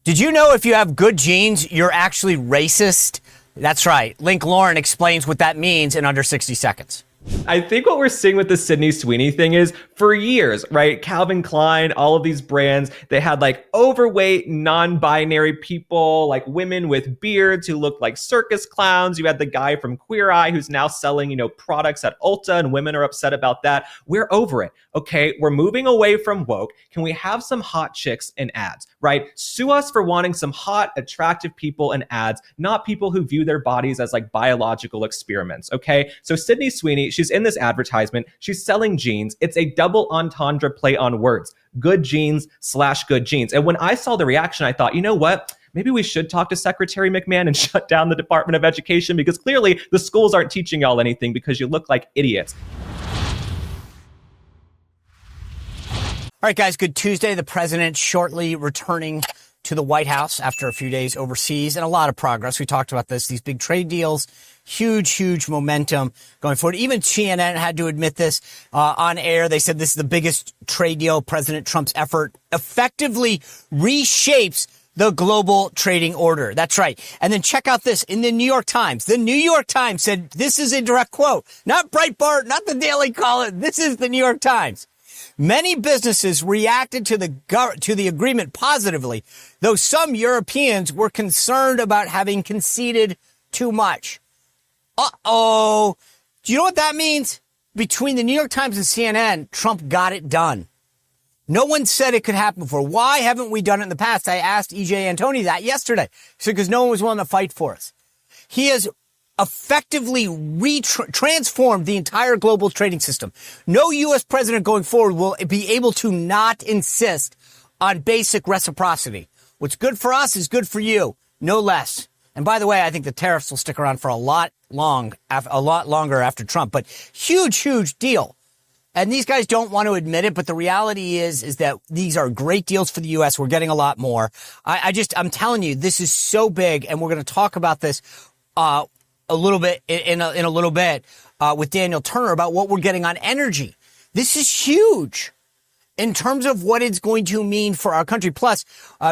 Did you know if you have good genes, you're actually racist? That's right. Link Lauren explains what that means in under 60 seconds. I think what we're seeing with the Sydney Sweeney thing is for years, right? Calvin Klein, all of these brands, they had like overweight, non-binary people, like women with beards who looked like circus clowns. You had the guy from Queer Eye who's now selling, products at Ulta, and women are upset about that. We're over it. Okay, we're moving away from woke. Can we have some hot chicks in ads, right? Sue us for wanting some hot, attractive people in ads, not people who view their bodies as like biological experiments, okay? So Sydney Sweeney, she's in this advertisement. She's selling jeans. It's a double entendre play on words. Good jeans / good jeans. And when I saw the reaction, I thought, you know what? Maybe we should talk to Secretary McMahon and shut down the Department of Education, because clearly the schools aren't teaching y'all anything because you look like idiots. All right, guys, good Tuesday. The president shortly returning to the White House after a few days overseas, and a lot of progress. We talked about this, these big trade deals, huge momentum going forward. Even CNN had to admit this on air. They said this is the biggest trade deal. President Trump's effort effectively reshapes the global trading order. That's right. And then check out this in the New York Times. The New York Times said, this is a direct quote, not Breitbart, not the Daily Caller. This is the New York Times. Many businesses reacted to the agreement positively, though some Europeans were concerned about having conceded too much. Uh-oh. Do you know what that means? Between the New York Times and CNN, Trump got it done. No one said it could happen before. Why haven't we done it in the past? I asked E.J. Antoni that yesterday. He said, because no one was willing to fight for us. He has effectively transformed the entire global trading system. No U.S. president going forward will be able to not insist on basic reciprocity. What's good for us is good for you, no less. And by the way, I think the tariffs will stick around for a lot longer after Trump, but huge deal. And these guys don't want to admit it, but the reality is that these are great deals for the U.S. We're getting a lot more. I'm telling you, this is so big, and we're going to talk about this a little bit in a little bit with Daniel Turner about what we're getting on energy. This is huge in terms of what it's going to mean for our country. Plus,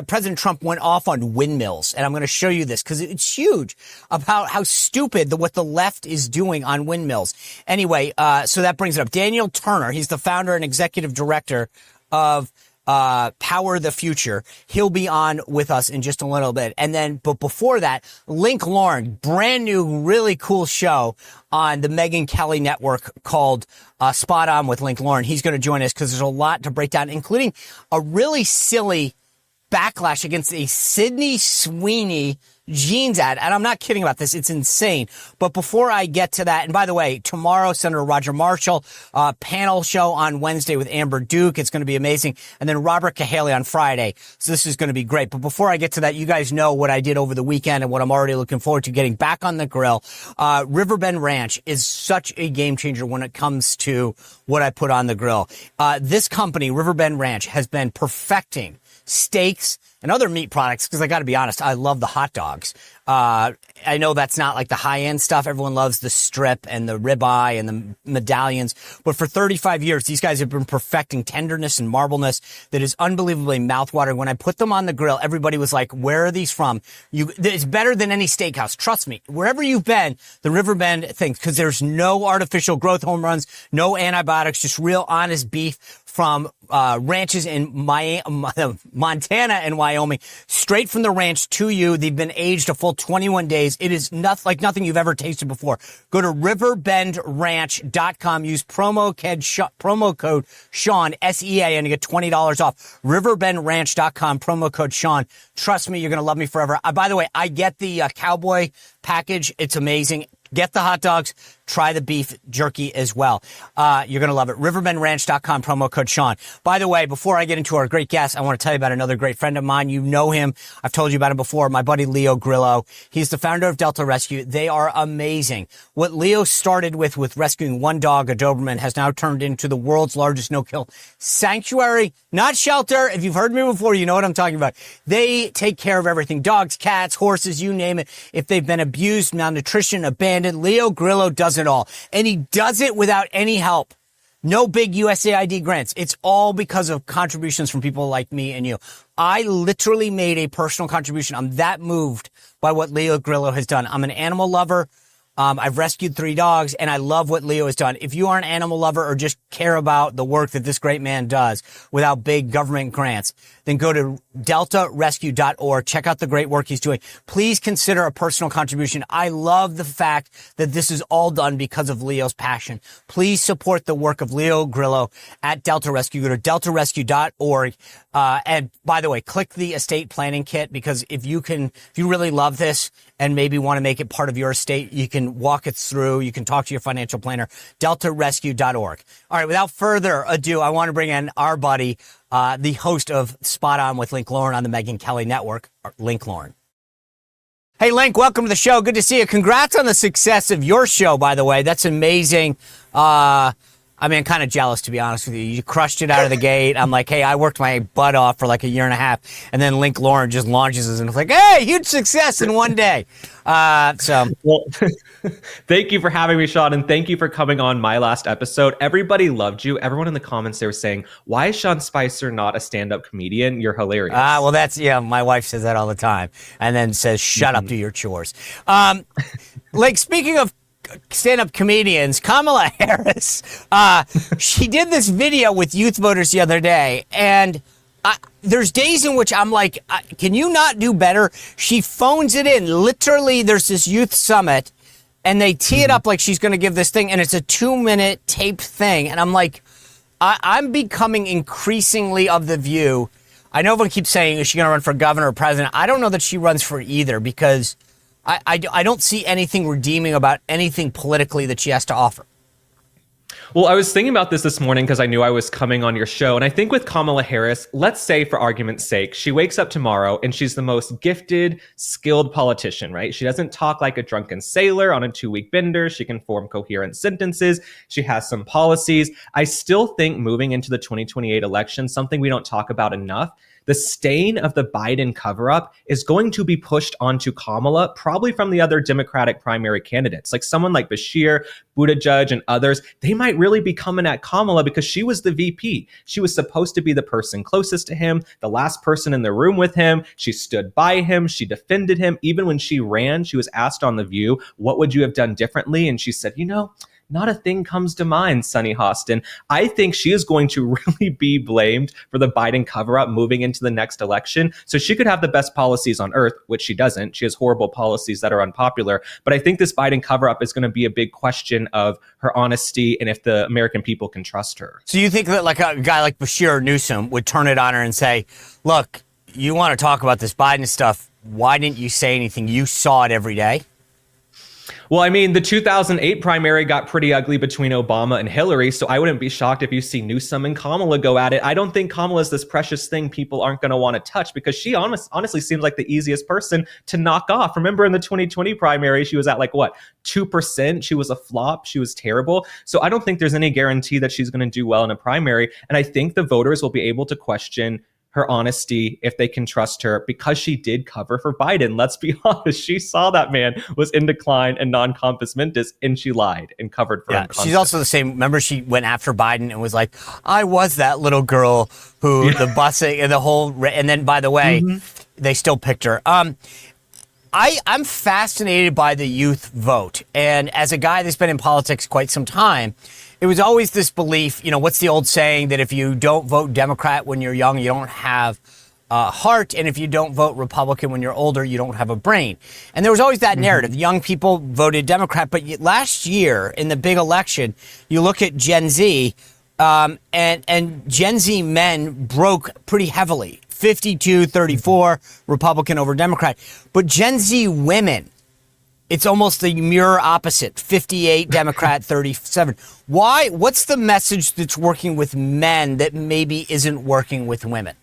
President Trump went off on windmills, and I'm going to show you this because it's huge about how stupid what the left is doing on windmills. Anyway, so that brings it up. Daniel Turner, he's the founder and executive director of Power the Future. He'll be on with us in just a little bit. And then, but before that, Link Lauren, brand new, really cool show on the Megyn Kelly network called Spot On with Link Lauren. He's going to join us because there's a lot to break down, including a really silly backlash against a Sydney Sweeney jeans ad. And I'm not kidding about this. It's insane. But before I get to that, and by the way, tomorrow, Senator Roger Marshall, panel show on Wednesday with Amber Duke. It's going to be amazing. And then Robert Cahaley on Friday. So this is going to be great. But before I get to that, you guys know what I did over the weekend and what I'm already looking forward to getting back on the grill. Riverbend Ranch is such a game changer when it comes to what I put on the grill. This company, Riverbend Ranch, has been perfecting steaks and other meat products, because I got to be honest, I love the hot dogs. I know that's not like the high-end stuff. Everyone loves the strip and the ribeye and the medallions. But for 35 years, these guys have been perfecting tenderness and marbleness that is unbelievably mouthwatering. When I put them on the grill, everybody was like, where are these from? It's better than any steakhouse. Trust me. Wherever you've been, the Riverbend thing, because there's no artificial growth hormones, no antibiotics, just real honest beef from ranches in Montana and Wyoming, straight from the ranch to you. They've been aged a full 21 days. It is like nothing you've ever tasted before. Go to riverbendranch.com. Use promo code Sean, SEAN, and get $20 off. Riverbendranch.com, promo code Sean. Trust me, you're going to love me forever. By the way, I get the cowboy package. It's amazing. Get the hot dogs. Try the beef jerky as well. You're going to love it. Riverbendranch.com, promo code Sean. By the way, before I get into our great guest, I want to tell you about another great friend of mine. You know him. I've told you about him before. My buddy Leo Grillo. He's the founder of Delta Rescue. They are amazing. What Leo started with rescuing one dog, a Doberman, has now turned into the world's largest no-kill sanctuary, not shelter. If you've heard me before, you know what I'm talking about. They take care of everything. Dogs, cats, horses, you name it. If they've been abused, malnutrition, abandoned, Leo Grillo does it all. And he does it without any help. No big USAID grants. It's all because of contributions from people like me and you. I literally made a personal contribution. I'm that moved by what Leo Grillo has done. I'm an animal lover. I've rescued 3 dogs, and I love what Leo has done. If you are an animal lover or just care about the work that this great man does without big government grants, then go to deltarescue.org. Check out the great work he's doing. Please consider a personal contribution. I love the fact that this is all done because of Leo's passion. Please support the work of Leo Grillo at Delta Rescue. Go to deltarescue.org. And by the way, click the estate planning kit, because if you really love this and maybe want to make it part of your estate, you can walk it through. You can talk to your financial planner, deltarescue.org. All right. Without further ado, I want to bring in our buddy, the host of Spot On with Link Lauren on the Megyn Kelly Network, Link Lauren. Hey, Link, welcome to the show. Good to see you. Congrats on the success of your show, by the way. That's amazing. I mean, I'm kind of jealous, to be honest with you. You crushed it out of the gate. I'm like, hey, I worked my butt off for like a year and a half. And then Link Lauren just launches us and it's like, hey, huge success in one day. Well, thank you for having me, Sean. And thank you for coming on my last episode. Everybody loved you. Everyone in the comments, they were saying, why is Sean Spicer not a stand-up comedian? You're hilarious. Well, my wife says that all the time. And then says, shut up, do your chores. Like, speaking of stand-up comedians, Kamala Harris, she did this video with youth voters the other day, and there's days in which I'm like, can you not do better? She phones it in. Literally, there's this youth summit, and they tee it up like she's going to give this thing, and it's a 2-minute taped thing, and I'm like, I'm becoming increasingly of the view. I know everyone keeps saying, is she going to run for governor or president? I don't know that she runs for either, because I don't see anything redeeming about anything politically that she has to offer. Well, I was thinking about this morning because I knew I was coming on your show. And I think with Kamala Harris, let's say for argument's sake, she wakes up tomorrow and she's the most gifted, skilled politician, right? She doesn't talk like a drunken sailor on a 2-week bender. She can form coherent sentences. She has some policies. I still think moving into the 2028 election, something we don't talk about enough, the stain of the Biden cover-up is going to be pushed onto Kamala, probably from the other Democratic primary candidates. Like someone like Bashir, Buttigieg, and others, they might really be coming at Kamala because she was the VP. She was supposed to be the person closest to him, the last person in the room with him. She stood by him. She defended him. Even when she ran, she was asked on The View, what would you have done differently? And she said, not a thing comes to mind, Sunny Hostin. I think she is going to really be blamed for the Biden cover-up moving into the next election. So she could have the best policies on earth, which she doesn't. She has horrible policies that are unpopular. But I think this Biden cover-up is going to be a big question of her honesty and if the American people can trust her. So you think that like a guy like Bashir or Newsom would turn it on her and say, look, you want to talk about this Biden stuff. Why didn't you say anything? You saw it every day. Well, I mean, the 2008 primary got pretty ugly between Obama and Hillary, so I wouldn't be shocked if you see Newsom and Kamala go at it. I don't think Kamala is this precious thing people aren't going to want to touch because she honestly seems like the easiest person to knock off. Remember in the 2020 primary, she was at 2%. She was a flop. She was terrible. So I don't think there's any guarantee that she's going to do well in a primary. And I think the voters will be able to question her honesty, if they can trust her, because she did cover for Biden. Let's be honest. She saw that man was in decline and non-compos mentis, and she lied and covered for him. She's also the same. Remember, she went after Biden and was like, I was that little girl who the busing and the whole, and then by the way, they still picked her. I'm fascinated by the youth vote. And as a guy that's been in politics quite some time, it was always this belief, what's the old saying that if you don't vote Democrat when you're young, you don't have a heart. And if you don't vote Republican when you're older, you don't have a brain. And there was always that narrative. Young people voted Democrat. But last year in the big election, you look at Gen Z and Gen Z men broke pretty heavily. 52-34 Republican over Democrat. But Gen Z women, it's almost the mirror opposite. 58 Democrat, 37. Why? What's the message that's working with men that maybe isn't working with women?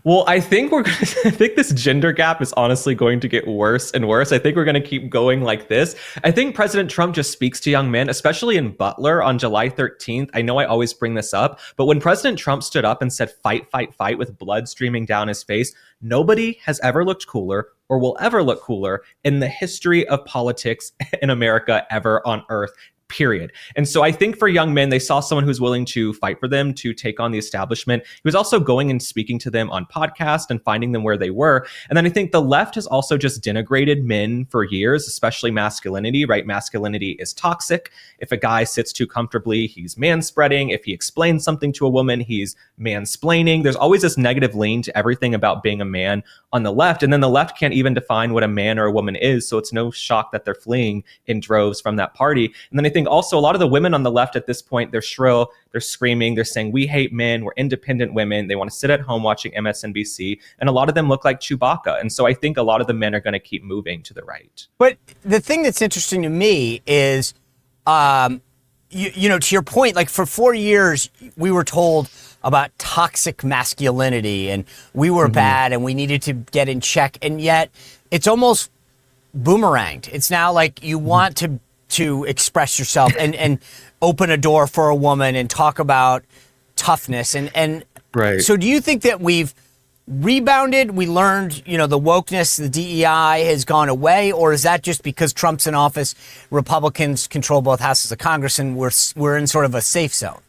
Well, I think I think this gender gap is honestly going to get worse and worse. I think we're going to keep going like this. I think President Trump just speaks to young men, especially in Butler on July 13th. I know I always bring this up, but when President Trump stood up and said, fight, fight, fight with blood streaming down his face, nobody has ever looked cooler or will ever look cooler in the history of politics in America ever on earth. period. And so I think for young men, they saw someone who's willing to fight for them, to take on the establishment. He was also going and speaking to them on podcasts and finding them where they were. And then I think the left has also just denigrated men for years, especially masculinity, right? Masculinity is toxic. If a guy sits too comfortably, he's manspreading. If he explains something to a woman, he's mansplaining. There's always this negative lean to everything about being a man on the left. And then the left can't even define what a man or a woman is. So it's no shock that they're fleeing in droves from that party. And then I think also a lot of the women on the left at this point, they're shrill, they're screaming, they're saying, we hate men, we're independent women. They want to sit at home watching MSNBC. And a lot of them look like Chewbacca. And so I think a lot of the men are going to keep moving to the right. But the thing that's interesting to me is, you know, to your point, like for 4 years, we were told about toxic masculinity and we were bad and we needed to get in check. And yet it's almost boomeranged. It's now like you want to express yourself and open a door for a woman and talk about toughness. And right. So do you think that we've rebounded? We learned, you know, the wokeness, the DEI has gone away, or is that just because Trump's in office, Republicans control both houses of Congress, and we're in sort of a safe zone?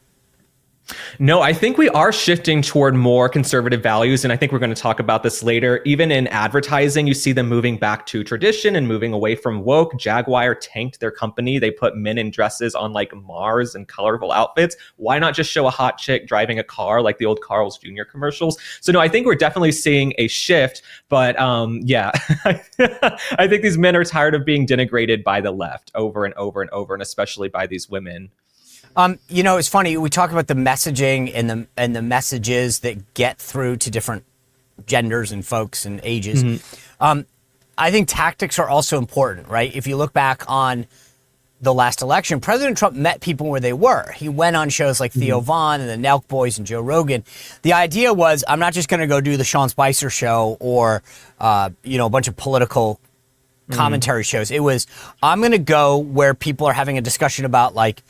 No, I think we are shifting toward more conservative values. And I think we're going to talk about this later. Even in advertising, you see them moving back to tradition and moving away from woke. Jaguar tanked their company. They put men in dresses on like Mars and colorful outfits. Why not just show a hot chick driving a car like the old Carl's Jr. commercials? So no, I think we're definitely seeing a shift. But yeah, I think these men are tired of being denigrated by the left over and over and over, and especially by these women. You know, it's funny. We talk about the messaging and the messages that get through to different genders and folks and ages. I think tactics are also important, right? If you look back on the last election, President Trump met people where they were. He went on shows like Theo Von and the Nelk Boys and Joe Rogan. The idea was, I'm not just going to go do the Sean Spicer show or, you know, a bunch of political commentary shows. It was, I'm going to go where people are having a discussion about like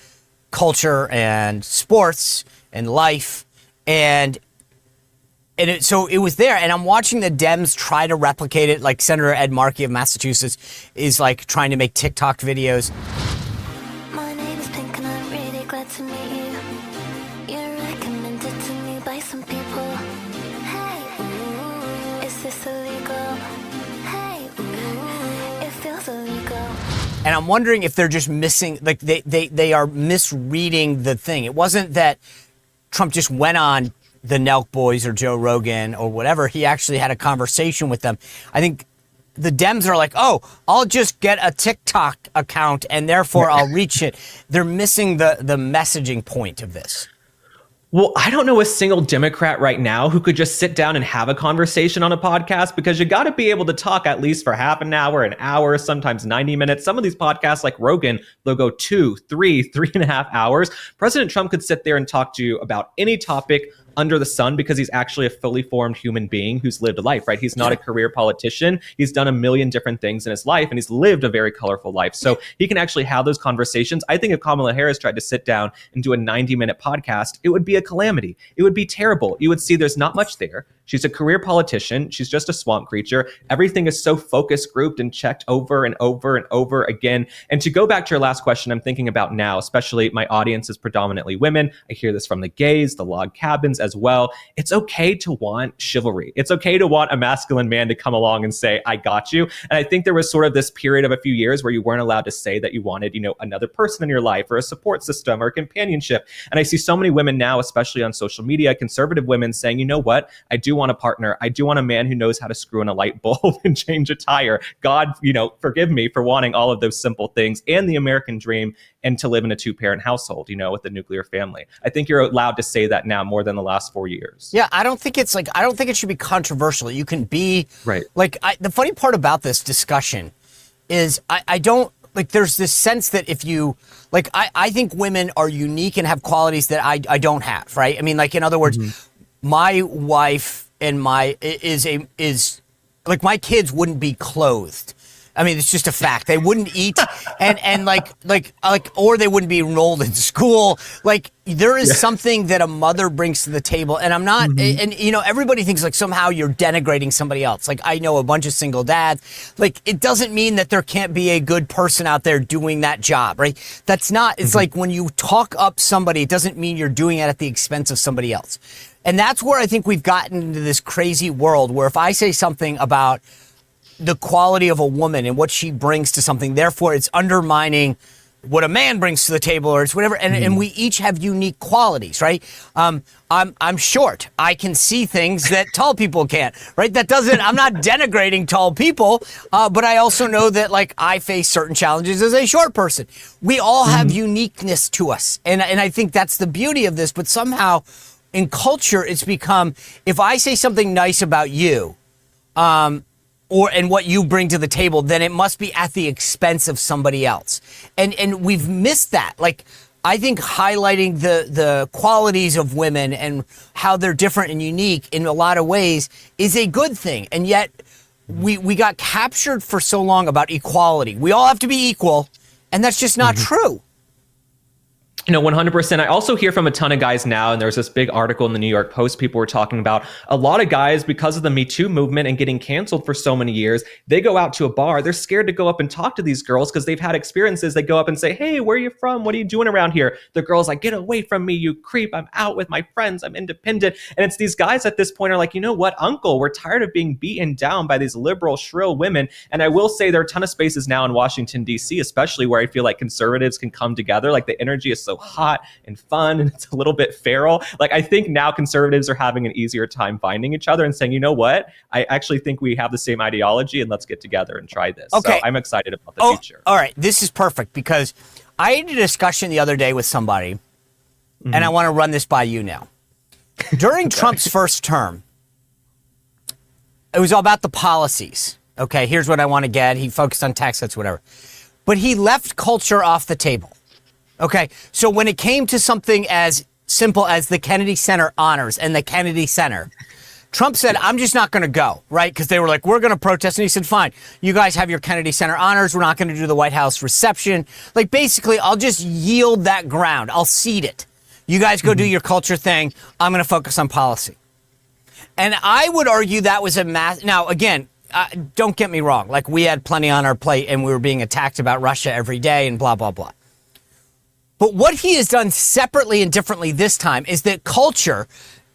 culture and sports and life, and so it was there. And I'm watching the Dems try to replicate it. Like Senator Ed Markey of Massachusetts is like trying to make TikTok videos. My name is Pink and I'm really glad to meet you. You're recommended to me by some people. Hey, ooh, is this illegal? Hey, ooh, it feels illegal. And I'm wondering if they're just missing, like they are misreading the thing. It wasn't that Trump just went on the Nelk Boys or Joe Rogan or whatever. He actually had a conversation with them. I think the Dems are like, oh, I'll just get a TikTok account and therefore I'll reach it. They're missing the messaging point of this. Well, I don't know a single Democrat right now who could just sit down and have a conversation on a podcast, because you got to be able to talk at least for half an hour, sometimes 90 minutes. Some of these podcasts like Rogan, they'll go 2, 3, 3.5 hours. President Trump could sit there and talk to you about any topic under the sun, because he's actually a fully formed human being who's lived a life, right? He's not a career politician. He's done a million different things in his life, and he's lived a very colorful life. So he can actually have those conversations. I think if Kamala Harris tried to sit down and do a 90-minute podcast, it would be a calamity. It would be terrible. You would see there's not much there. She's a career politician. She's just a swamp creature. Everything is so focus grouped and checked over and over and over again. And to go back to your last question, I'm thinking about now, especially my audience is predominantly women. I hear this from the gays, the log cabins as well. It's okay to want chivalry. It's okay to want a masculine man to come along and say, I got you. And I think there was sort of this period of a few years where you weren't allowed to say that you wanted, you know, another person in your life or a support system or companionship. And I see so many women now, especially on social media, conservative women saying, you know what, I do want a partner. I do want a man who knows how to screw in a light bulb and change a tire. God, you know, forgive me for wanting all of those simple things and the American dream, and to live in a 2-parent household, you know, with a nuclear family. I think you're allowed to say that now more than the last 4 years. Yeah, I don't think it should be controversial. You can be right. Like, the funny part about this discussion is I don't, like, there's this sense that if you, like, I think women are unique and have qualities that I don't have, right? I mean, like, in other words, my wife and my kids wouldn't be clothed I mean, it's just a fact. They wouldn't eat, and like, or they wouldn't be enrolled in school. Like, there is something that a mother brings to the table, and I'm not. And you know, everybody thinks like somehow you're denigrating somebody else. Like, I know a bunch of single dads. Like, it doesn't mean that there can't be a good person out there doing that job, right? That's not. It's like when you talk up somebody, it doesn't mean you're doing it at the expense of somebody else. And that's where I think we've gotten into this crazy world where if I say something about the quality of a woman and what she brings to something, therefore it's undermining what a man brings to the table, or it's whatever. And we each have unique qualities, right? I'm short. I can see things that tall people can't, right? That doesn't, I'm not denigrating tall people, but I also know that like I face certain challenges as a short person. We all have uniqueness to us. And I think that's the beauty of this, but somehow in culture, it's become, if I say something nice about you, and what you bring to the table, then it must be at the expense of somebody else. And we've missed that. Like, I think highlighting the qualities of women and how they're different and unique in a lot of ways is a good thing. And yet we got captured for so long about equality. We all have to be equal, and that's just not true. You know, 100%. I also hear from a ton of guys now, and there's this big article in the New York Post, people were talking about a lot of guys, because of the Me Too movement and getting canceled for so many years, they go out to a bar, they're scared to go up and talk to these girls because they've had experiences. They go up and say, hey, where are you from? What are you doing around here? The girl's like, get away from me, you creep. I'm out with my friends. I'm independent. And it's these guys at this point are like, you know what, uncle, we're tired of being beaten down by these liberal, shrill women. And I will say there are a ton of spaces now in Washington, D.C., especially where I feel like conservatives can come together. Like, the energy is so hot and fun, and it's a little bit feral. Like, I think now conservatives are having an easier time finding each other and saying, you know what, I actually think we have the same ideology, and let's get together and try this. Okay. So I'm excited about the future. All right, this is perfect, because I had a discussion the other day with somebody, and I want to run this by you now. During Trump's first term, it was all about the policies. Okay, here's what I want to get. He focused on tax cuts, whatever. But he left culture off the table. Okay, so when it came to something as simple as the Kennedy Center honors and the Kennedy Center, Trump said, I'm just not going to go, right? Because they were like, we're going to protest. And he said, fine, you guys have your Kennedy Center honors. We're not going to do the White House reception. Like, basically, I'll just yield that ground. I'll cede it. You guys go do your culture thing. I'm going to focus on policy. And I would argue that was a mass. Now, again, don't get me wrong. Like, we had plenty on our plate and we were being attacked about Russia every day and blah, blah, blah. But what he has done separately and differently this time is that culture,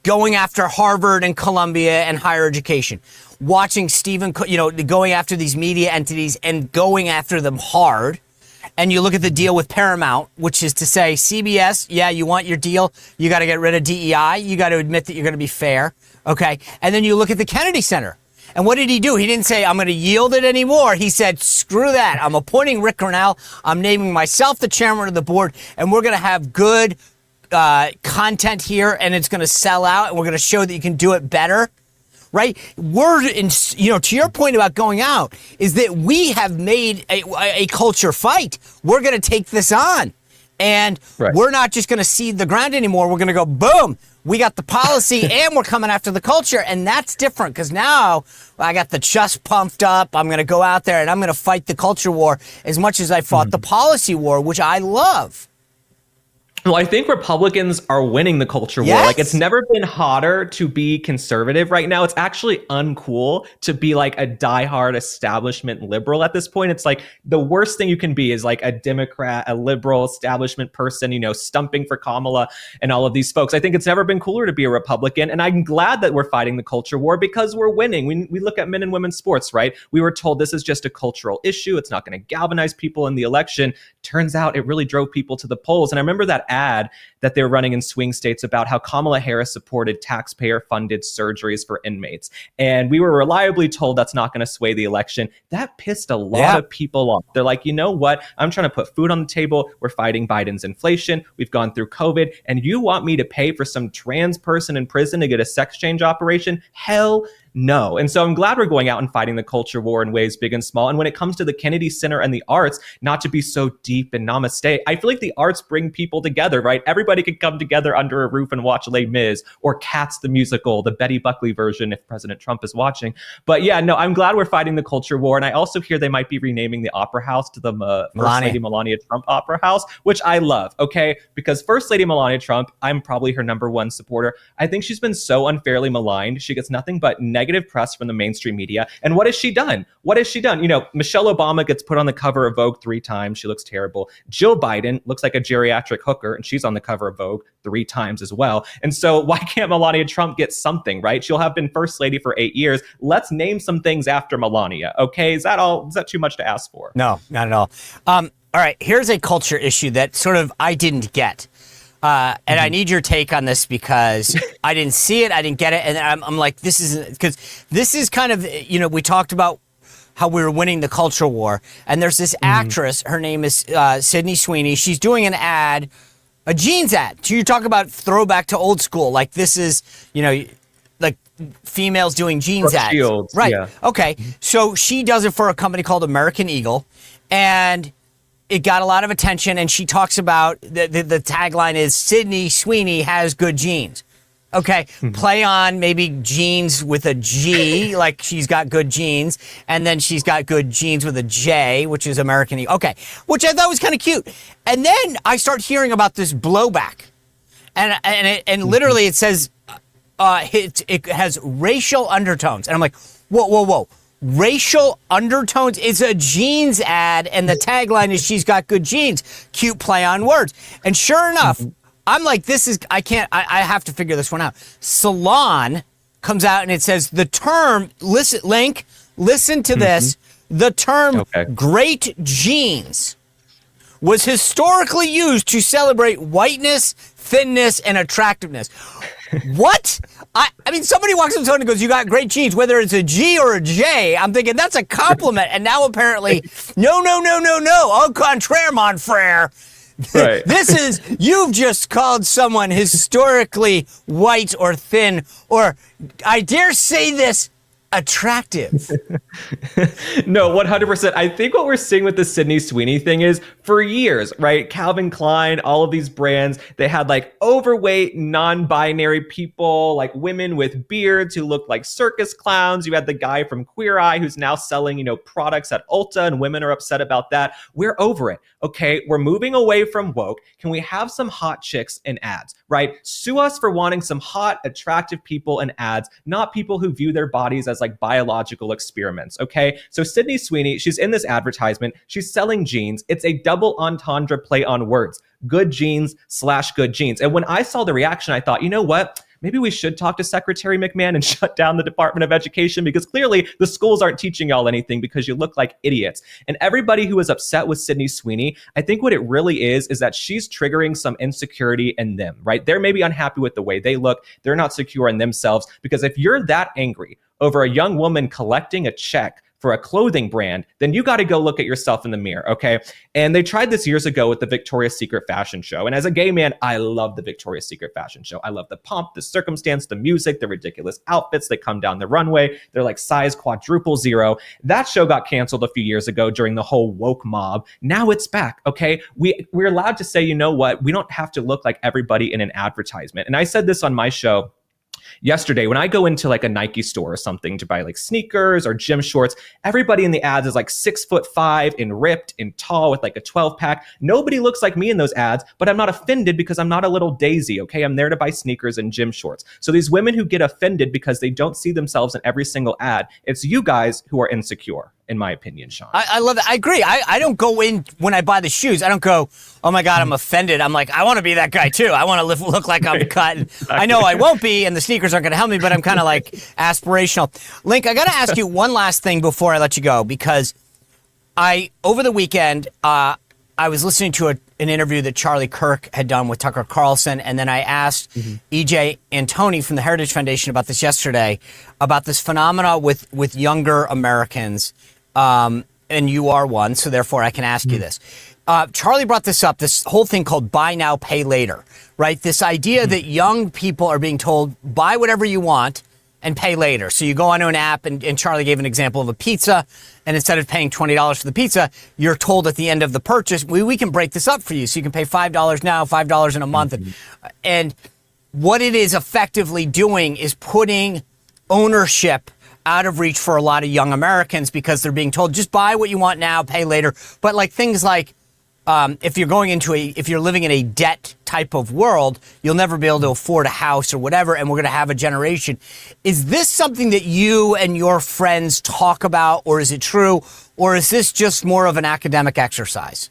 going after Harvard and Columbia and higher education, watching Stephen, going after these media entities and going after them hard. And you look at the deal with Paramount, which is to say, CBS, yeah, you want your deal, you got to get rid of DEI, you got to admit that you're going to be fair, okay? And then you look at the Kennedy Center. And what did he do? He didn't say, I'm going to yield it anymore. He said, screw that. I'm appointing Rick Grinnell. I'm naming myself the chairman of the board, and we're going to have good content here, and it's going to sell out, and we're going to show that you can do it better, right? To your point about going out, is that we have made a culture fight. We're going to take this on, and we're not just going to cede the ground anymore. We're going to go, boom. We got the policy and we're coming after the culture. And that's different because now I got the chest pumped up. I'm going to go out there and I'm going to fight the culture war as much as I fought the policy war, which I love. Well, I think Republicans are winning the culture war. Like, it's never been hotter to be conservative right now. It's actually uncool to be like a diehard establishment liberal at this point. It's like the worst thing you can be is like a Democrat, a liberal establishment person, stumping for Kamala and all of these folks. I think it's never been cooler to be a Republican. And I'm glad that we're fighting the culture war because we're winning. We look at men and women's sports, right? We were told this is just a cultural issue. It's not going to galvanize people in the election. Turns out it really drove people to the polls. And I remember that ad that they were running in swing states about how Kamala Harris supported taxpayer-funded surgeries for inmates. And we were reliably told that's not going to sway the election. That pissed a lot of people off. They're like, you know what? I'm trying to put food on the table. We're fighting Biden's inflation. We've gone through COVID. And you want me to pay for some trans person in prison to get a sex change operation? Hell No. And so I'm glad we're going out and fighting the culture war in ways big and small. And when it comes to the Kennedy Center and the arts, not to be so deep and namaste, I feel like the arts bring people together, right? Everybody can come together under a roof and watch Les Mis or Cats the musical, the Betty Buckley version if President Trump is watching. But yeah, no, I'm glad we're fighting the culture war. And I also hear they might be renaming the Opera House to the First Lady Melania Trump Opera House, which I love, okay? Because First Lady Melania Trump, I'm probably her number one supporter. I think she's been so unfairly maligned. She gets nothing but negative press from the mainstream media. And what has she done? What has she done? You know, Michelle Obama gets put on the cover of Vogue 3 times. She looks terrible. Jill Biden looks like a geriatric hooker, and she's on the cover of Vogue 3 times as well. And so why can't Melania Trump get something, right? She'll have been first lady for 8 years. Let's name some things after Melania, okay? Is that all? Is that too much to ask for? No, not at all. All right, here's a culture issue that sort of I didn't get. And I need your take on this because I didn't see it, I didn't get it, and I'm like, this is because this is kind of, you know, we talked about how we were winning the culture war, and there's this actress, her name is Sydney Sweeney. She's doing an ad, a jeans ad. So you talk about throwback to old school, like this is, you know, like females doing jeans ads. Shields, right? Yeah. Okay, so she does it for a company called American Eagle, and it got a lot of attention, and she talks about the tagline is Sydney Sweeney has good genes. Okay, play on maybe jeans with a G, like she's got good genes, and then she's got good genes with a J, which is American Eagle. Okay, which I thought was kind of cute. And then I start hearing about this blowback, and literally it says it has racial undertones, and I'm like, whoa. Racial undertones. It's a jeans ad, and the tagline is she's got good genes. Cute play on words. And sure enough, I'm like, I have to figure this one out. Salon comes out and it says the term, listen to this, the term great genes was historically used to celebrate whiteness, thinness, and attractiveness. What? I mean, somebody walks up to someone and goes, you got great genes, whether it's a G or a J. I'm thinking that's a compliment. And now apparently, no. Au contraire, mon frere. Right. You've just called someone historically white or thin, or I dare say this, attractive. No, 100%. I think what we're seeing with the Sydney Sweeney thing is for years, right? Calvin Klein, all of these brands, they had like overweight, non-binary people, like women with beards who looked like circus clowns. You had the guy from Queer Eye who's now selling, you know, products at Ulta, and women are upset about that. We're over it. Okay, we're moving away from woke. Can we have some hot chicks in ads, right? Sue us for wanting some hot, attractive people in ads, not people who view their bodies as like biological experiments, okay? So Sydney Sweeney, she's in this advertisement. She's selling jeans. It's a double entendre play on words. Good jeans / good jeans. And when I saw the reaction, I thought, you know what? Maybe we should talk to Secretary McMahon and shut down the Department of Education, because clearly the schools aren't teaching y'all anything because you look like idiots. And everybody who is upset with Sydney Sweeney, I think what it really is that she's triggering some insecurity in them, right? They're maybe unhappy with the way they look. They're not secure in themselves, because if you're that angry over a young woman collecting a check for a clothing brand, then you got to go look at yourself in the mirror, okay? And they tried this years ago with the Victoria's Secret fashion show. And as a gay man, I love the Victoria's Secret fashion show. I love the pomp, the circumstance, the music, the ridiculous outfits that come down the runway. They're like size quadruple zero. That show got canceled a few years ago during the whole woke mob. Now it's back, okay? We're allowed to say, you know what? We don't have to look like everybody in an advertisement. And I said this on my show yesterday, when I go into like a Nike store or something to buy like sneakers or gym shorts, everybody in the ads is like 6'5" and ripped and tall with like a 12-pack. Nobody looks like me in those ads, but I'm not offended because I'm not a little daisy, okay? I'm there to buy sneakers and gym shorts. So these women who get offended because they don't see themselves in every single ad, it's you guys who are insecure, in my opinion, Sean. I love that. I agree. I don't go in when I buy the shoes. I don't go, oh my God, I'm offended. I'm like, I want to be that guy too. I want to look like I'm cut. Exactly. I know I won't be, and the sneakers aren't going to help me, but I'm kind of like aspirational. Link, I got to ask you one last thing before I let you go, because over the weekend, I was listening to an interview that Charlie Kirk had done with Tucker Carlson, and then I asked EJ Antoni from the Heritage Foundation about this yesterday, about this phenomena with younger Americans. And you are one, so therefore I can ask you this. Charlie brought this up, this whole thing called buy now, pay later, right? This idea that young people are being told, buy whatever you want, and pay later. So you go onto an app, and Charlie gave an example of a pizza, and instead of paying $20 for the pizza, you're told at the end of the purchase, we can break this up for you. So you can pay $5 now, $5 in a month. And what it is effectively doing is putting ownership out of reach for a lot of young Americans, because they're being told, just buy what you want now, pay later. But like things like, if you're living in a debt type of world, you'll never be able to afford a house or whatever, and we're going to have a generation. Is this something that you and your friends talk about, or is it true, or is this just more of an academic exercise?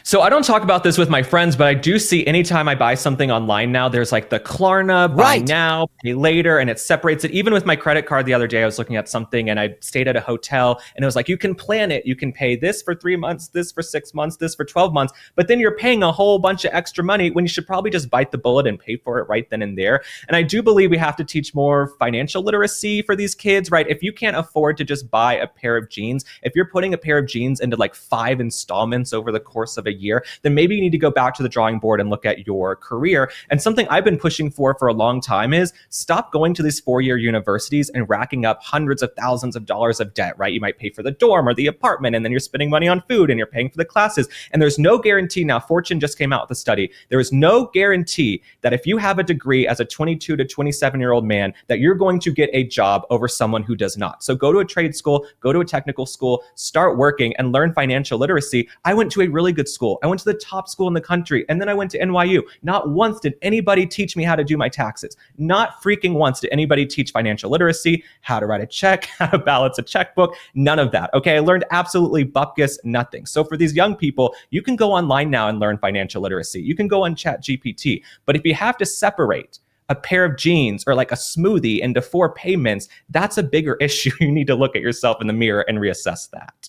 So I don't talk about this with my friends, but I do see anytime I buy something online now, there's like the Klarna, buy now, pay later, and it separates it. Even with my credit card the other day, I was looking at something and I stayed at a hotel and it was like, you can plan it. You can pay this for 3 months, this for 6 months, this for 12 months, but then you're paying a whole bunch of extra money when you should probably just bite the bullet and pay for it right then and there. And I do believe we have to teach more financial literacy for these kids, right? If you can't afford to just buy a pair of jeans, if you're putting a pair of jeans into like 5 installments over the course of a year, then maybe you need to go back to the drawing board and look at your career. And something I've been pushing for a long time is stop going to these 4-year universities and racking up hundreds of thousands of dollars of debt, right? You might pay for the dorm or the apartment, and then you're spending money on food and you're paying for the classes. And there's no guarantee. Now, Fortune just came out with a study. There is no guarantee that if you have a degree as a 22 to 27-year-old man, that you're going to get a job over someone who does not. So go to a trade school, go to a technical school, start working and learn financial literacy. I went to a really good school. I went to the top school in the country, and then I went to NYU. Not once did anybody teach me how to do my taxes. Not freaking once did anybody teach financial literacy, how to write a check, how to balance a checkbook, none of that. Okay, I learned absolutely bupkis nothing. So for these young people, you can go online now and learn financial literacy. You can go on ChatGPT, but if you have to separate a pair of jeans or like a smoothie into 4 payments, that's a bigger issue. You need to look at yourself in the mirror and reassess that.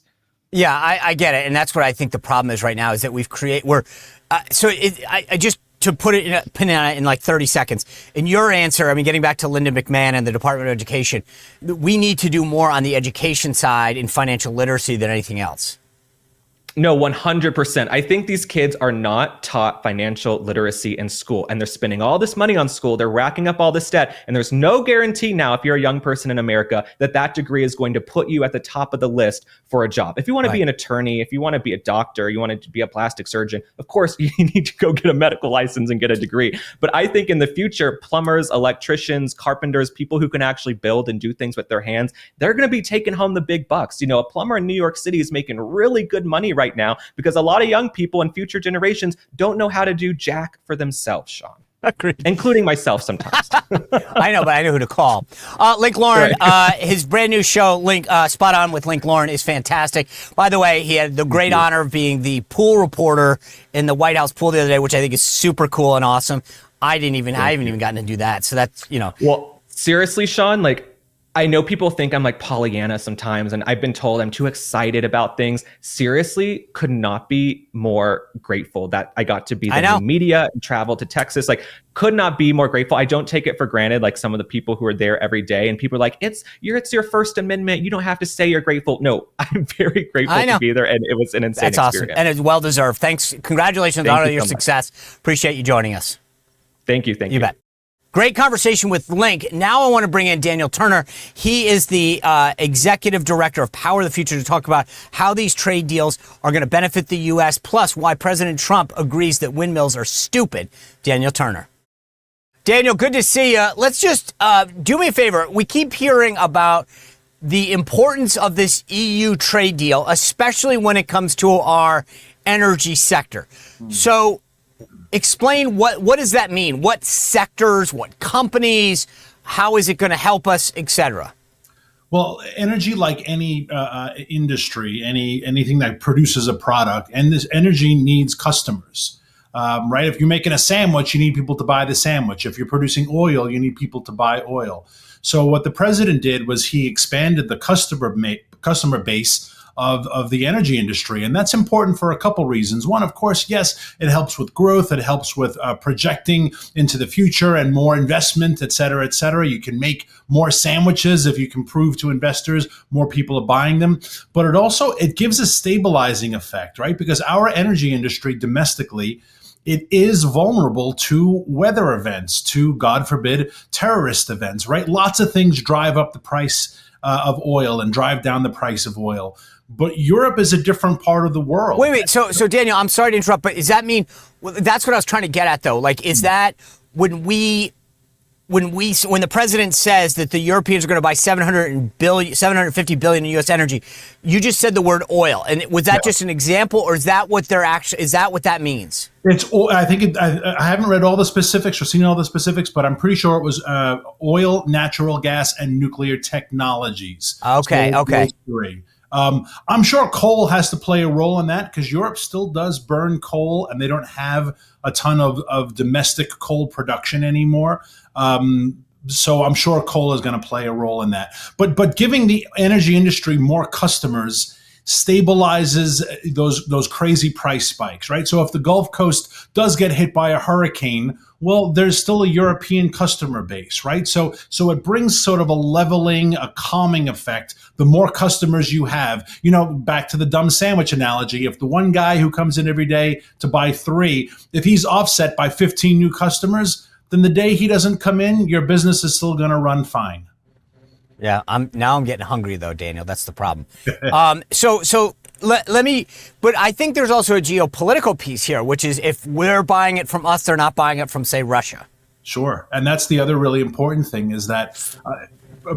Yeah, I get it. And that's what I think the problem is right now, is that I just to put it in a pin on it in like 30 seconds. In your answer, I mean, getting back to Linda McMahon and the Department of Education, we need to do more on the education side in financial literacy than anything else. No, 100%. I think these kids are not taught financial literacy in school, and they're spending all this money on school. They're racking up all this debt, and there's no guarantee now, if you're a young person in America, that that degree is going to put you at the top of the list for a job. If you want to be an attorney, if you want to be a doctor, you want to be a plastic surgeon, of course, you need to go get a medical license and get a degree. But I think in the future, plumbers, electricians, carpenters, people who can actually build and do things with their hands, they're going to be taking home the big bucks. You know, a plumber in New York City is making really good money right now because a lot of young people and future generations don't know how to do jack for themselves, Sean. Agreed. Including myself sometimes. I know, but I know who to call. Link Lauren, his brand new show, Link Spot On with Link Lauren, is fantastic. By the way, he had the great honor of being the pool reporter in the White House pool the other day, which I think is super cool and awesome. I haven't even gotten to do that. So that's, you know. Well, seriously, Sean, like, I know people think I'm like Pollyanna sometimes, and I've been told I'm too excited about things. Seriously, could not be more grateful that I got to be the new media and travel to Texas. Like, could not be more grateful. I don't take it for granted, like some of the people who are there every day. And people are like, it's your First Amendment. You don't have to say you're grateful. No, I'm very grateful to be there, and it was an insane experience. That's awesome, and it's well-deserved. Thanks. Congratulations on all your success. Appreciate you joining us. Thank you. You bet. Great conversation with Link. Now I want to bring in Daniel Turner. He is the executive director of Power of the Future to talk about how these trade deals are going to benefit the U.S., plus why President Trump agrees that windmills are stupid. Daniel Turner. Daniel, good to see you. Let's just do me a favor. We keep hearing about the importance of this EU trade deal, especially when it comes to our energy sector. So explain what does that mean? What sectors, what companies, how is it going to help us, et cetera? Well, energy, like any industry, anything that produces a product, and this energy needs customers, right? If you're making a sandwich, you need people to buy the sandwich. If you're producing oil, you need people to buy oil. So what the president did was he expanded the customer base of the energy industry. And that's important for a couple reasons. One, of course, yes, it helps with growth. It helps with projecting into the future and more investment, et cetera, et cetera. You can make more sandwiches if you can prove to investors more people are buying them. But it gives a stabilizing effect, right? Because our energy industry domestically it is vulnerable to weather events, to, God forbid, terrorist events, right? Lots of things drive up the price of oil and drive down the price of oil. But Europe is a different part of the world. Wait. So Daniel, I'm sorry to interrupt, but does that mean, well, that's what I was trying to get at, though. Like, is that when the president says that the Europeans are going to buy 750 billion in U.S. energy, you just said the word oil, and was that just an example, or is that what is that what that means? I think I haven't read all the specifics or seen all the specifics, but I'm pretty sure it was oil, natural gas, and nuclear technologies. Okay. Those three. I'm sure coal has to play a role in that because Europe still does burn coal, and they don't have a ton of domestic coal production anymore. So I'm sure coal is going to play a role in that. But giving the energy industry more customers stabilizes those crazy price spikes, right? So if the Gulf Coast does get hit by a hurricane, well, there's still a European customer base, right? So it brings sort of a leveling, a calming effect. The more customers you have, back to the dumb sandwich analogy, if the one guy who comes in every day to buy 3, if he's offset by 15 new customers, then the day he doesn't come in, your business is still going to run fine. Yeah, I'm getting hungry though, Daniel. That's the problem. Let me. But I think there's also a geopolitical piece here, which is if we're buying it from us, they're not buying it from, say, Russia. Sure, and that's the other really important thing is that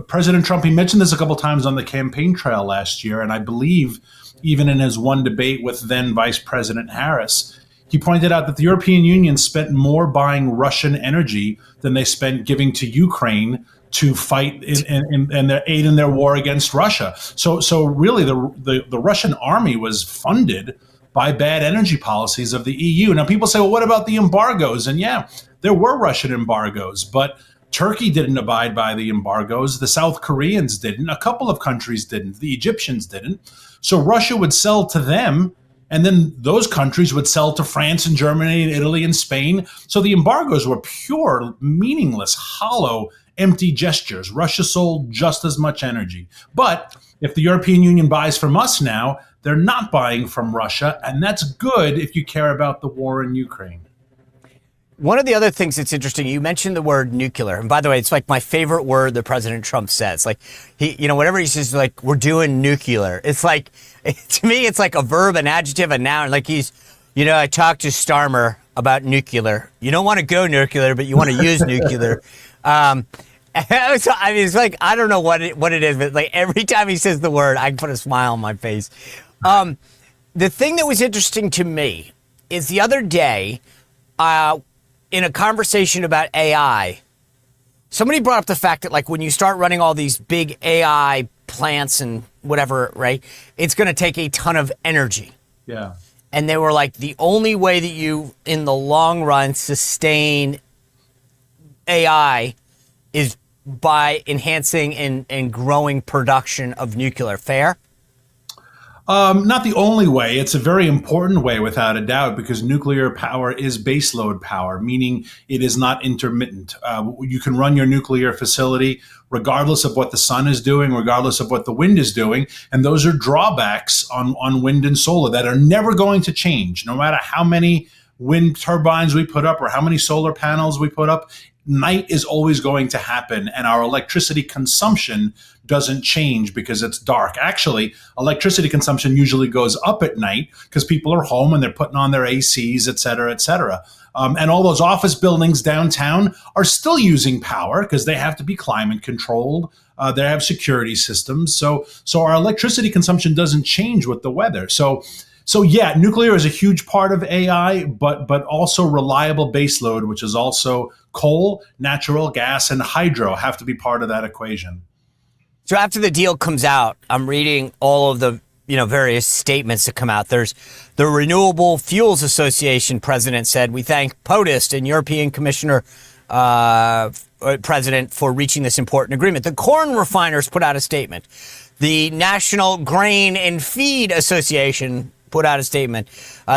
President Trump, he mentioned this a couple times on the campaign trail last year, and I believe even in his one debate with then Vice President Harris, he pointed out that the European Union spent more buying Russian energy than they spent giving to Ukraine to fight in their aid in their war against Russia. So really the Russian army was funded by bad energy policies of the EU. Now people say, well, what about the embargoes? And yeah, there were Russian embargoes, but Turkey didn't abide by the embargoes. The South Koreans didn't. A couple of countries didn't. The Egyptians didn't. So Russia would sell to them, and then those countries would sell to France and Germany and Italy and Spain. So the embargoes were pure, meaningless, hollow, empty gestures. Russia sold just as much energy. But if the European Union buys from us now, they're not buying from Russia. And that's good if you care about the war in Ukraine. One of the other things that's interesting, you mentioned the word nuclear. And by the way, it's like my favorite word that President Trump says. Like, whatever he says, like, we're doing nuclear. It's like, to me, it's like a verb, an adjective, a noun. Like I talked to Starmer about nuclear. You don't want to go nuclear, but you want to use nuclear. It's like, I don't know what it is, but like every time he says the word, I can put a smile on my face. The thing that was interesting to me is the other day, in a conversation about AI, somebody brought up the fact that like when you start running all these big AI plants and whatever, right, it's going to take a ton of energy. Yeah. And they were like, the only way that you, in the long run, sustain AI is by enhancing and growing production of nuclear. Fair? Not the only way. It's a very important way, without a doubt, because nuclear power is baseload power, meaning it is not intermittent. You can run your nuclear facility regardless of what the sun is doing, regardless of what the wind is doing. And those are drawbacks on wind and solar that are never going to change, no matter how many wind turbines we put up or how many solar panels we put up. Night is always going to happen, and our electricity consumption doesn't change because it's dark. Actually, electricity consumption usually goes up at night because people are home and they're putting on their ACs, et cetera, et cetera. And all those office buildings downtown are still using power because they have to be climate controlled. They have security systems. So our electricity consumption doesn't change with the weather. So yeah, nuclear is a huge part of AI, but also reliable baseload, which is also coal, natural gas, and hydro have to be part of that equation. So after the deal comes out, I'm reading all of the various statements that come out. There's the Renewable Fuels Association president said, we thank POTUS and European Commissioner president for reaching this important agreement. The corn refiners put out a statement. The National Grain and Feed Association put out a statement.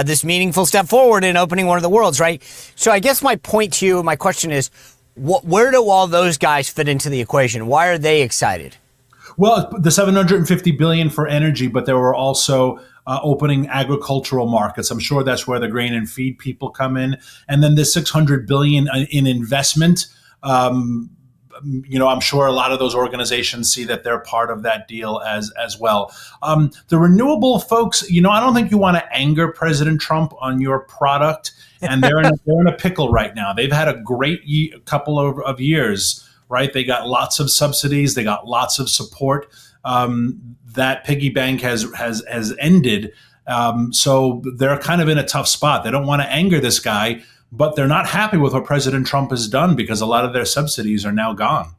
This meaningful step forward in opening one of the world's, right? So I guess my point to you, my question is, where do all those guys fit into the equation? Why are they excited? Well, the 750 billion for energy, but there were also opening agricultural markets. I'm sure that's where the grain and feed people come in, and then the 600 billion in investment. I'm sure a lot of those organizations see that they're part of that deal as well. The renewable folks, I don't think you want to anger President Trump on your product, and they're in a pickle right now. They've had a great couple of years, right? They got lots of subsidies, they got lots of support. That piggy bank has ended, so they're kind of in a tough spot. They don't want to anger this guy, but they're not happy with what President Trump has done because a lot of their subsidies are now gone.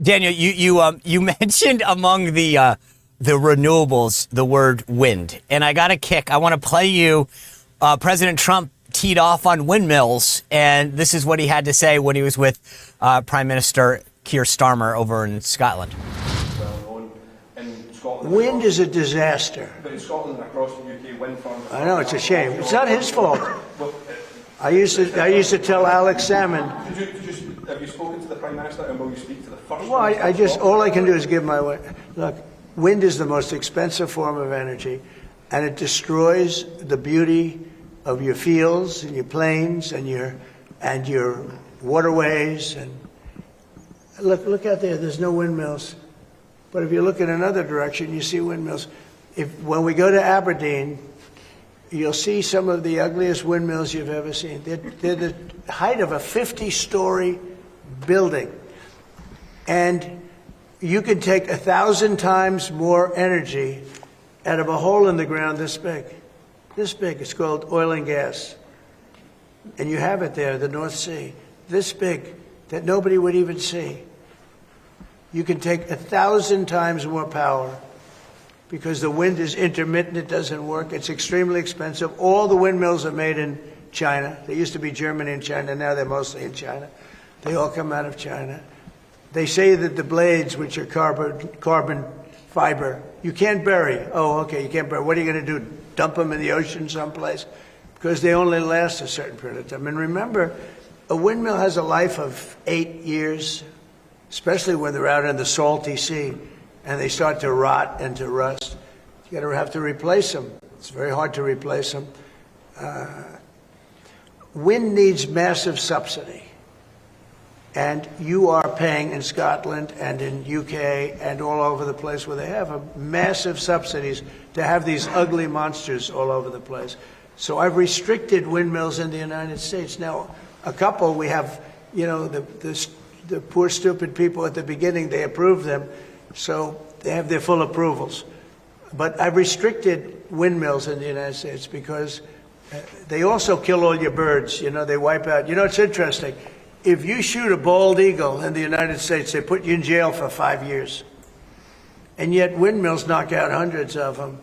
Daniel, you mentioned among the renewables the word wind, and I got a kick. I want to play you. President Trump teed off on windmills, and this is what he had to say when he was with Prime Minister Keir Starmer over in Scotland. Wind is a disaster. But in Scotland and across the UK, wind farms. I know, it's a shame. It's not his fault. I used to tell Alex Salmon. Have you spoken to the Prime Minister, and will you speak to the first? Well, all I can do is give my way. Look, wind is the most expensive form of energy, and it destroys the beauty of your fields and your plains and your waterways. And look out there. There's no windmills. But if you look in another direction, you see windmills. When we go to Aberdeen, you'll see some of the ugliest windmills you've ever seen. They're the height of a 50-story building. And you can take 1,000 times more energy out of a hole in the ground this big. This big. It's called oil and gas. And you have it there, the North Sea. This big, that nobody would even see. You can take 1,000 times more power because the wind is intermittent, it doesn't work, it's extremely expensive. All the windmills are made in China. They used to be Germany and China, now they're mostly in China. They all come out of China. They say that the blades, which are carbon fiber, you can't bury. Oh, okay, you can't bury. What are you going to do, dump them in the ocean someplace? Because they only last a certain period of time. And remember, a windmill has a life of 8 years, especially when they're out in the salty sea and they start to rot and to rust. You have to replace them. It's very hard to replace them. Wind needs massive subsidy. And you are paying in Scotland and in UK and all over the place where they have massive subsidies to have these ugly monsters all over the place. So I've restricted windmills in the United States. Now, a couple we have, the poor, stupid people at the beginning, they approve them, so they have their full approvals. But I've restricted windmills in the United States because they also kill all your birds. They wipe out. It's interesting. If you shoot a bald eagle in the United States, they put you in jail for 5 years. And yet windmills knock out hundreds of them.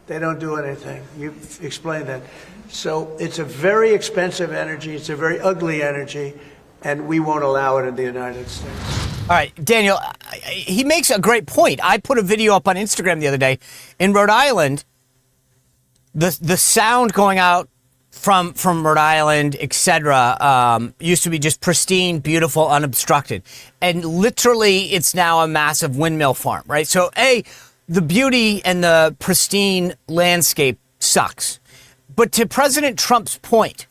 They don't do anything. You explained that. So it's a very expensive energy. It's a very ugly energy. And we won't allow it in the United States. All right, Daniel, he makes a great point. I put a video up on Instagram the other day. In Rhode Island, the sound going out from Rhode Island, etc., used to be just pristine, beautiful, unobstructed. And literally, it's now a massive windmill farm, right? So, the beauty and the pristine landscape sucks. But to President Trump's point,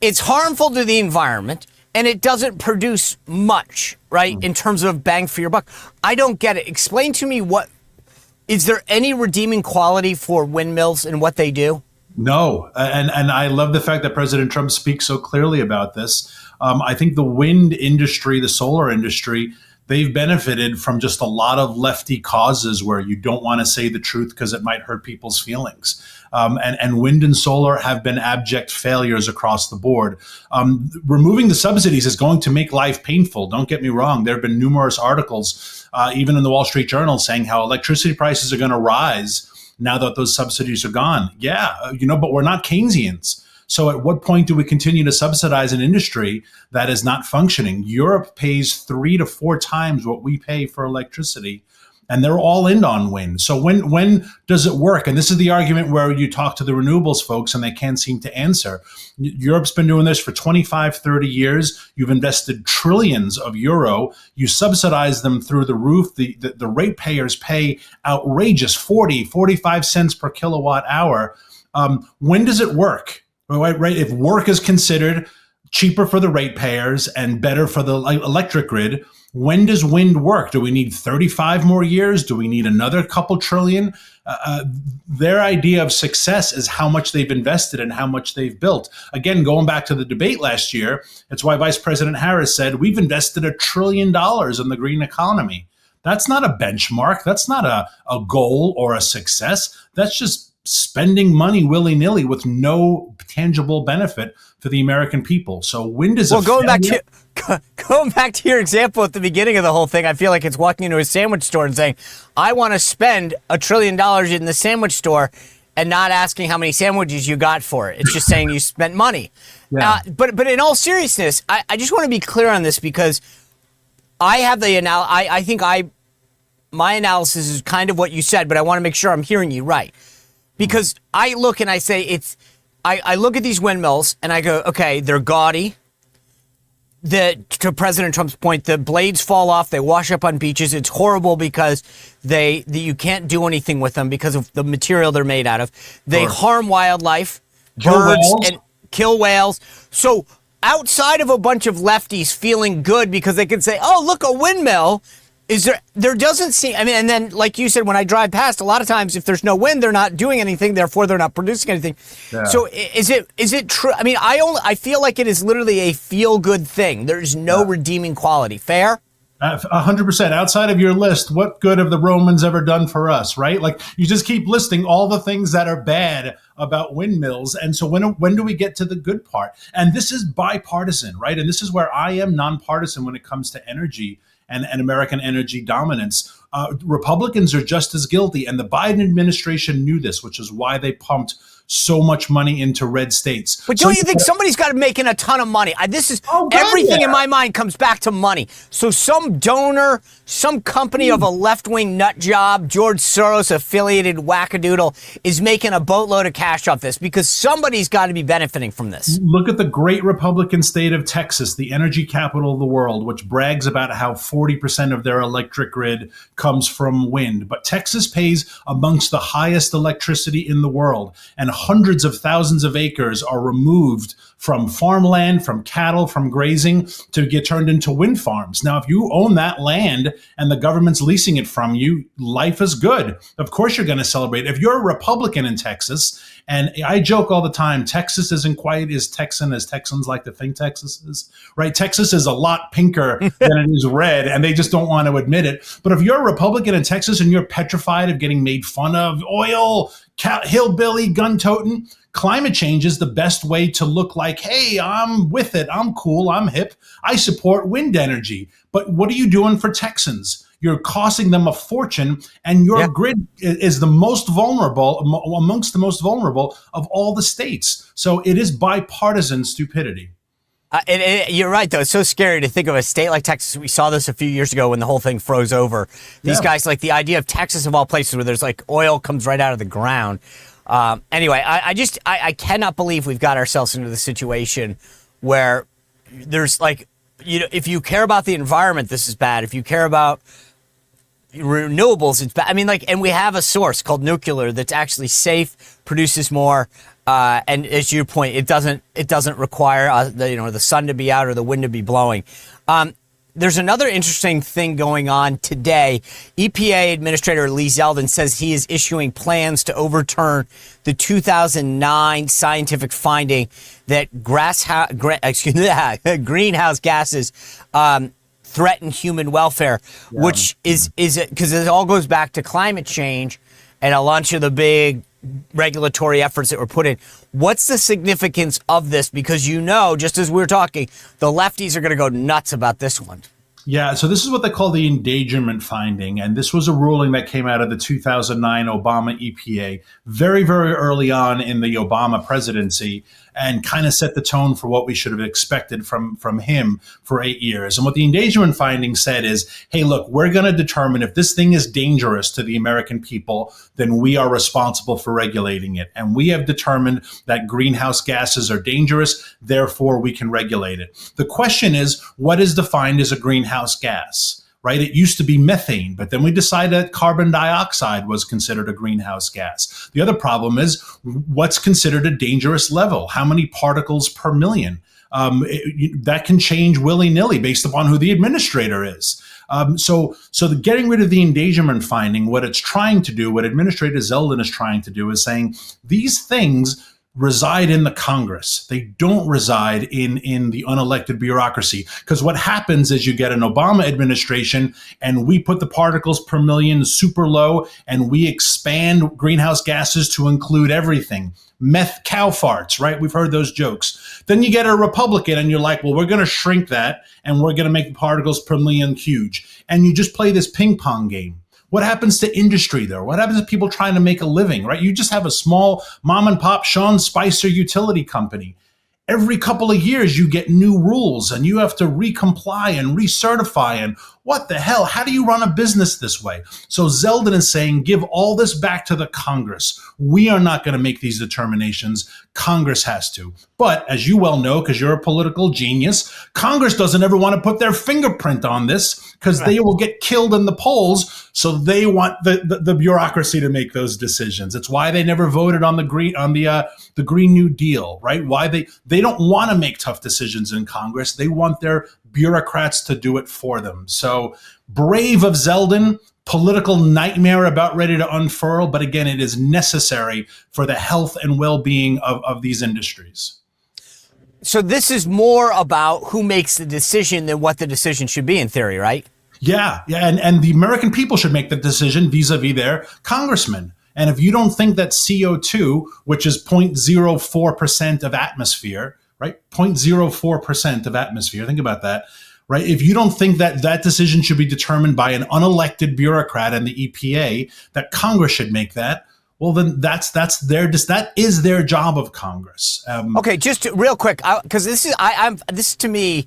it's harmful to the environment. And it doesn't produce much, right, in terms of bang for your buck. I don't get it. Explain to me is there any redeeming quality for windmills and what they do? No. And I love the fact that President Trump speaks so clearly about this. I think the wind industry, the solar industry, they've benefited from just a lot of lefty causes where you don't want to say the truth because it might hurt people's feelings. And wind and solar have been abject failures across the board. Removing the subsidies is going to make life painful. Don't get me wrong. There have been numerous articles, even in the Wall Street Journal, saying how electricity prices are going to rise now that those subsidies are gone. Yeah, but we're not Keynesians. So at what point do we continue to subsidize an industry that is not functioning? Europe pays 3 to 4 times what we pay for electricity. and they're all in on wind. So when does it work? And this is the argument where you talk to the renewables folks and they can't seem to answer. Europe's been doing this for 25, 30 years. You've invested trillions of euro. You subsidize them through the roof. The ratepayers pay outrageous 40, 45 cents per kilowatt hour. When does it work? Right? If work is considered cheaper for the ratepayers and better for the electric grid, when does wind work? Do we need 35 more years? Do we need another couple trillion? Their idea of success is how much they've invested and how much they've built. Again, going back to the debate last year, it's why Vice President Harris said, we've invested $1 trillion in the green economy. That's not a benchmark. That's not a goal or a success. That's just spending money willy-nilly with no tangible benefit for the American people. So wind is going back to your example at the beginning of the whole thing, I feel like it's walking into a sandwich store and saying, I want to spend $1 trillion in the sandwich store, and not asking how many sandwiches you got for it. It's just saying you spent money. Yeah. But in all seriousness, I just want to be clear on this, because I have my analysis is kind of what you said, but I want to make sure I'm hearing you right. Because I look and I say I look at these windmills and I go, okay, they're gaudy. To President Trump's point, the blades fall off. They wash up on beaches. It's horrible because you can't do anything with them because of the material they're made out of. They harm wildlife, birds, and kill whales. So outside of a bunch of lefties feeling good because they can say, oh, look, a windmill. There doesn't seem, I mean, and then like you said, when I drive past, a lot of times if there's no wind, they're not doing anything, therefore they're not producing anything. Yeah. So is it true? I mean, I feel like it is literally a feel good thing. There's no redeeming quality. Fair? 100%. Outside of your list, what good have the Romans ever done for us, right? Like, you just keep listing all the things that are bad about windmills. And so when do we get to the good part? And this is bipartisan, right? And this is where I am nonpartisan when it comes to energy and American energy dominance. Republicans are just as guilty. And the Biden administration knew this, which is why they pumped so much money into red states. But don't you think somebody's got to make a ton of money? Everything in my mind comes back to money. So some donor, some company of a left-wing nut job, George Soros affiliated wackadoodle, is making a boatload of cash off this, because somebody's got to be benefiting from this. Look at the great Republican state of Texas, the energy capital of the world, which brags about how 40% of their electric grid comes from wind. But Texas pays amongst the highest electricity in the world, and hundreds of thousands of acres are removed from farmland, from cattle, from grazing to get turned into wind farms. Now, if you own that land and the government's leasing it from you, life is good. Of course, you're going to celebrate. If you're a Republican in Texas, and I joke all the time, Texas isn't quite as Texan as Texans like to think Texas is, right? Texas is a lot pinker than it is red, and they just don't want to admit it. But if you're a Republican in Texas and you're petrified of getting made fun of, oil, hillbilly, gun-toting, climate change is the best way to look like, hey, I'm with it, I'm cool, I'm hip, I support wind energy. But what are you doing for Texans? You're costing them a fortune, and your grid is the most vulnerable, amongst the most vulnerable of all the states. So it is bipartisan stupidity. You're right, though. It's so scary to think of a state like Texas. We saw this a few years ago when the whole thing froze over. These guys, like the idea of Texas of all places where there's like oil comes right out of the ground. Anyway, I cannot believe we've got ourselves into the situation where there's like, if you care about the environment, this is bad. If you care about renewables, it's bad. I mean, like, and we have a source called nuclear that's actually safe, produces more. And as you point, it doesn't require the sun to be out or the wind to be blowing. There's another interesting thing going on today. EPA Administrator Lee Zeldin says he is issuing plans to overturn the 2009 scientific finding that greenhouse gases threaten human welfare, which is because it all goes back to climate change and a bunch of the big regulatory efforts that were put in. What's the significance of this? Because just as we were talking, the lefties are going to go nuts about this one. Yeah, so this is what they call the endangerment finding. And this was a ruling that came out of the 2009 Obama EPA very, very early on in the Obama presidency and kind of set the tone for what we should have expected from him for 8 years. And what the endangerment finding said is, hey, look, we're going to determine if this thing is dangerous to the American people, then we are responsible for regulating it. And we have determined that greenhouse gases are dangerous, therefore we can regulate it. The question is, what is defined as a greenhouse gas? Right? It used to be methane, but then we decided that carbon dioxide was considered a greenhouse gas. The other problem is what's considered a dangerous level? How many particles per million? That can change willy-nilly based upon who the administrator is. So getting rid of the endangerment finding, what it's trying to do, what Administrator Zeldin is trying to do is saying these things reside in the Congress. They don't reside in the unelected bureaucracy. Because what happens is you get an Obama administration and we put the particles per million super low and we expand greenhouse gases to include everything. Meth cow farts, right? We've heard those jokes. Then you get a Republican and you're like, well, we're going to shrink that and we're going to make the particles per million huge. And you just play this ping pong game. What happens to industry there? What happens to people trying to make a living, right? You just have a small mom and pop Sean Spicer utility company. Every couple of years, you get new rules and you have to recomply and recertify. And what the hell? How do you run a business this way? So Zeldin is saying, give all this back to the Congress. We are not going to make these determinations. Congress has to. But as you well know, because you're a political genius, Congress doesn't ever want to put their fingerprint on this because they will get killed in the polls. So they want the bureaucracy to make those decisions. It's why they never voted on the Green New Deal, right? Why they don't want to make tough decisions in Congress. They want their bureaucrats to do it for them. So brave of Zeldin, political nightmare about ready to unfurl. But again, it is necessary for the health and well-being of these industries. So this is more about who makes the decision than what the decision should be in theory, right? Yeah. And the American people should make the decision vis-a-vis their congressmen. And if you don't think that CO2, which is 0.04% of atmosphere, right? 0.04% of atmosphere. Think about that, right? If you don't think that that decision should be determined by an unelected bureaucrat and the EPA, that Congress should make that, well, then that is their job of Congress. Okay, just real quick, because this to me,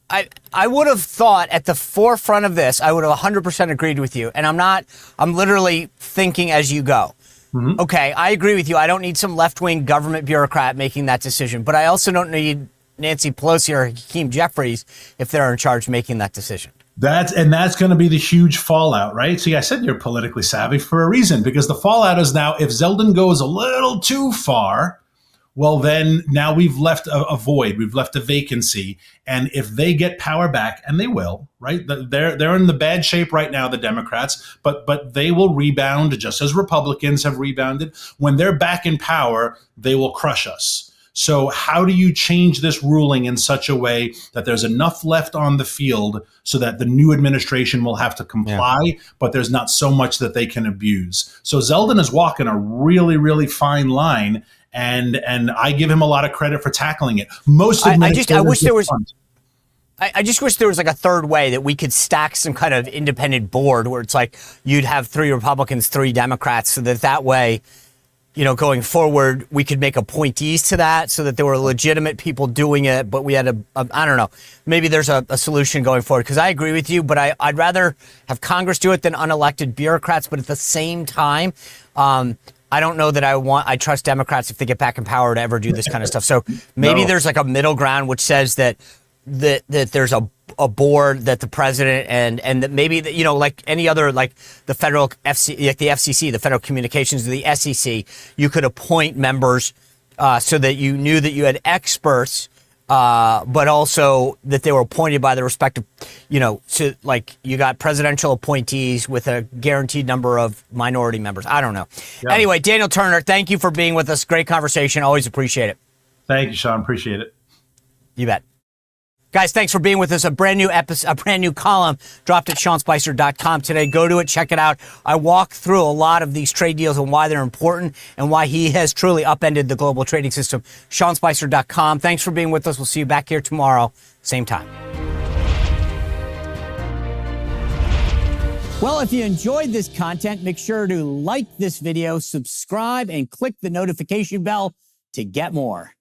I would have thought at the forefront of this, I would have 100% agreed with you. And I'm literally thinking as you go. Mm-hmm. Okay, I agree with you. I don't need some left-wing government bureaucrat making that decision, but I also don't need Nancy Pelosi or Hakeem Jeffries if they're in charge making that decision. That's going to be the huge fallout, right? See, I said you're politically savvy for a reason, because the fallout is now if Zeldin goes a little too far, well, then now we've left a void. We've left a vacancy. And if they get power back, and they will, right? They're in the bad shape right now, the Democrats, but they will rebound just as Republicans have rebounded. When they're back in power, they will crush us. So how do you change this ruling in such a way that there's enough left on the field so that the new administration will have to comply, but there's not so much that they can abuse? So Zeldin is walking a really, really fine line. And I give him a lot of credit for tackling it. I just wish there was like a third way that we could stack some kind of independent board where it's like you'd have 3 Republicans, 3 Democrats, so that way, going forward, we could make appointees to that so that there were legitimate people doing it. But we had I don't know, maybe there's a solution going forward, because I agree with you, but I'd rather have Congress do it than unelected bureaucrats. But at the same time, I don't know that I trust Democrats if they get back in power to ever do this kind of stuff. So maybe there's like a middle ground which says that there's a board that the president and that maybe like any other, like the federal like the FCC, the Federal Communications, the SEC, you could appoint members so that you knew that you had experts, but also that they were appointed by the respective, so like you got presidential appointees with a guaranteed number of minority members. I don't know. Yeah. Anyway, Daniel Turner, thank you for being with us. Great conversation. Always appreciate it. Thank you, Sean. Appreciate it. You bet. Guys, thanks for being with us. A brand new column dropped at SeanSpicer.com today. Go to it, check it out. I walk through a lot of these trade deals and why they're important and why he has truly upended the global trading system. SeanSpicer.com. Thanks for being with us. We'll see you back here tomorrow, same time. Well, if you enjoyed this content, make sure to like this video, subscribe, and click the notification bell to get more.